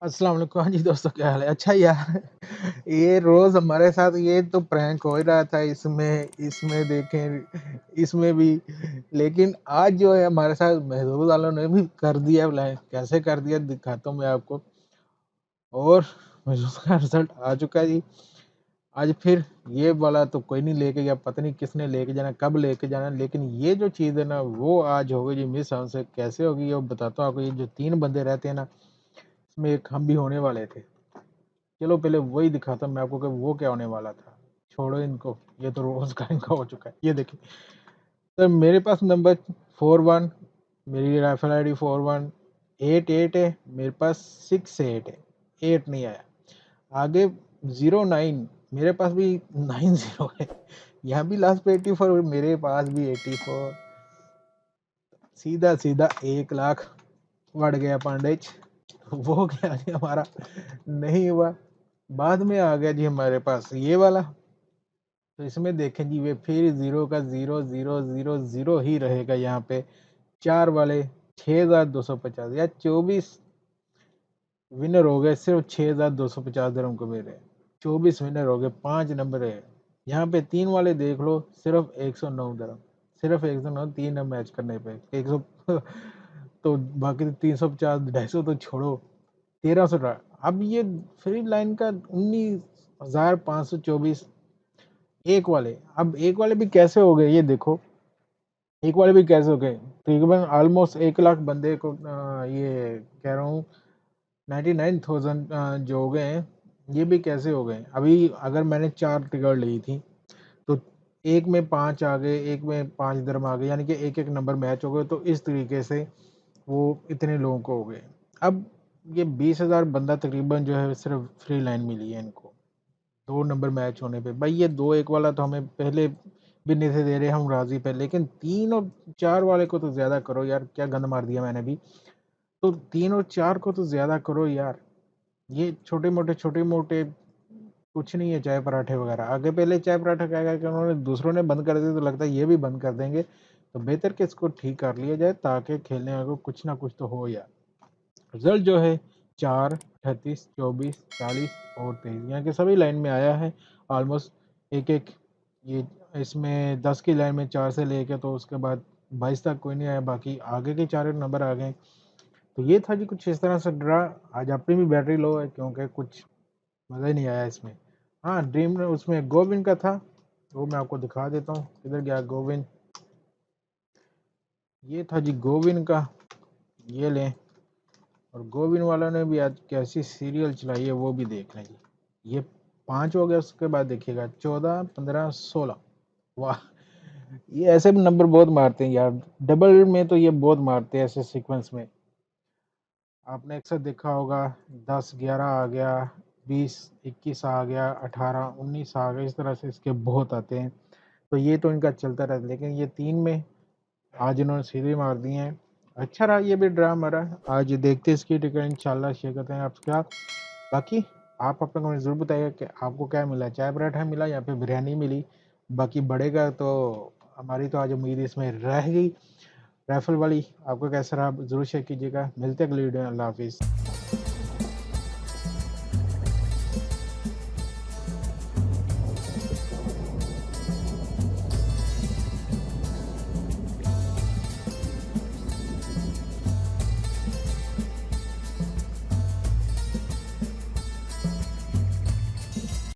अस्सलाम वालेकुम। हाँ जी दोस्तों, क्या हाल है? अच्छा यार, ये रोज़ हमारे साथ ये तो प्रैंक हो ही रहा था, इसमें इसमें देखें, इसमें भी। लेकिन आज जो है हमारे साथ महसूस वालों ने भी कर दिया ब्लैंक। कैसे कर दिया दिखाता हूँ मैं आपको। और महसूस का रिज़ल्ट आ चुका है जी। आज फिर ये वाला तो कोई नहीं लेके गया, पता नहीं किसने लेके जाना, कब लेके जाना, लेकिन ये जो चीज़ है ना वो आज हो गई जी मिस हमसे। कैसे होगी वो बताता हूँ आपको। ये जो 3 बंदे रहते हैं ना, इसमें एक हम भी होने वाले थे। चलो पहले वही दिखाता हूँ मैं आपको कि वो क्या होने वाला था। छोड़ो इनको, ये तो रोज़ का इनका हो चुका है। ये देखिए, तो मेरे पास नंबर 41, मेरी राइफ़ल आईडी 4188 है, मेरे पास 68 है, 8 नहीं आया। आगे 09, मेरे पास भी 90 है। यहाँ भी लास्ट पे 84 और मेरे पास भी 84। सीधा-सीधा 1 लाख बढ़ गया पांडेज। वो क्या जी हमारा नहीं हुआ। बाद में आ गया जी हमारे पास ये वाला। तो इसमें देखें जी, वे फिर 0 का 0, 0, 0, 0 ही रहेगा यहाँ पे। 4 वाले 6250 या 24 विनर हो गए, सिर्फ़ 6250 दिरहम को मेरे। 24 विनर हो गए, 5 नंबर है। यहाँ पे 3 वाले देख लो, सिर्फ़ 109 दिरहम, सिर्फ़ 109, 3 मैच करने पे 100। तो बाकी तो 350, 250 तो छोड़ो, 1300 रहा। अब ये फ्री लाइन का 19,524 एक वाले। अब एक वाले भी कैसे हो गए ये देखो, एक वाले भी कैसे हो गए? तकरीबन ऑलमोस्ट 1 लाख बंदे को ये कह रहा हूँ 99,000 जो हो गए हैं, ये भी कैसे हो गए? अभी अगर मैंने 4 टिकट ली थी, तो एक में 5 आ गए, एक में 5 दिरहम आ गए, यानी कि एक-एक नंबर मैच हो गए, तो इस तरीके से वो इतने लोगों को हो गए। अब ये 20,000 बंदा तकरीबन जो है सिर्फ़ फ्री लाइन मिली है इनको। 2 नंबर मैच होने पे। भाई ये 2-1 वाला तो हमें पहले भी नहीं थे दे रहे, हम राज़ी पे, लेकिन 3 और 4 वाले को तो ज़्यादा करो यार, क्या गंद मार दिया मैंने भी। तो 3 और 4 को तो ज़्यादा करो यार। ये छोटे-मोटे कुछ नहीं है, चाय पराठे वग़ैरह। आगे पहले चाय पराठा कह-कह के उन्होंने दूसरों ने बंद कर दिए, तो लगता है ये भी बंद कर देंगे। तो बेहतर कि इसको ठीक कर लिया जाए, ताकि खेलने वालों को कुछ ना कुछ तो हो यार। रिज़ल्ट जो है 4, 38, 24, 40 और 23, यहाँ के सभी लाइन में आया है। ऑलमोस्ट एक-एक, ये इसमें 10 की लाइन में 4 से लेके तो उसके बाद 22 तक कोई नहीं आया, बाकी आगे के 4 नंबर आ गए। तो ये था जी कुछ इस तरह से ड्रा। आज अपनी भी बैटरी लो है, क्योंकि कुछ मज़ा ही नहीं आया इसमें। हाँ, ड्रीम उसमें गोविंद का था, वो मैं आपको दिखा देता हूँ। किधर गया गोविंद? ये था जी गोविंद का, ये लें। और गोविंद वालों ने भी आज कैसी सीरियल चलाई है वो भी देख लें जी। ये 5 हो गया, उसके बाद देखिएगा 14, 15, 16। वाह! ये ऐसे भी नंबर बहुत मारते हैं यार, डबल में तो ये बहुत मारते हैं ऐसे सीक्वेंस में। आपने अक्सर देखा होगा 10, 11 आ गया, 20, 21 आ गया, 18, 19 आ गया, इस तरह से इसके बहुत आते हैं। तो ये तो इनका चलता रहता है, लेकिन ये 3 में आज इन्होंने सीधे मार दिए हैं। अच्छा रहा ये भी ड्रा हमारा। आज देखते हैं इसकी टिकट, इंशाल्लाह शेयर करते हैं आपके साथ। बाकी आप अपना कमेंट ज़रूर बताइएगा कि आपको क्या मिला, चाय पराठा मिला या फिर बिरयानी मिली। बाकी बढ़ेगा तो हमारी तो आज उम्मीद इसमें रह गई। राइफ़ल वाली आपको कैसा रहा ज़रूर शेयर कीजिएगा। मिलते हैं अगली वीडियो में। अल्लाह हाफ़िज़।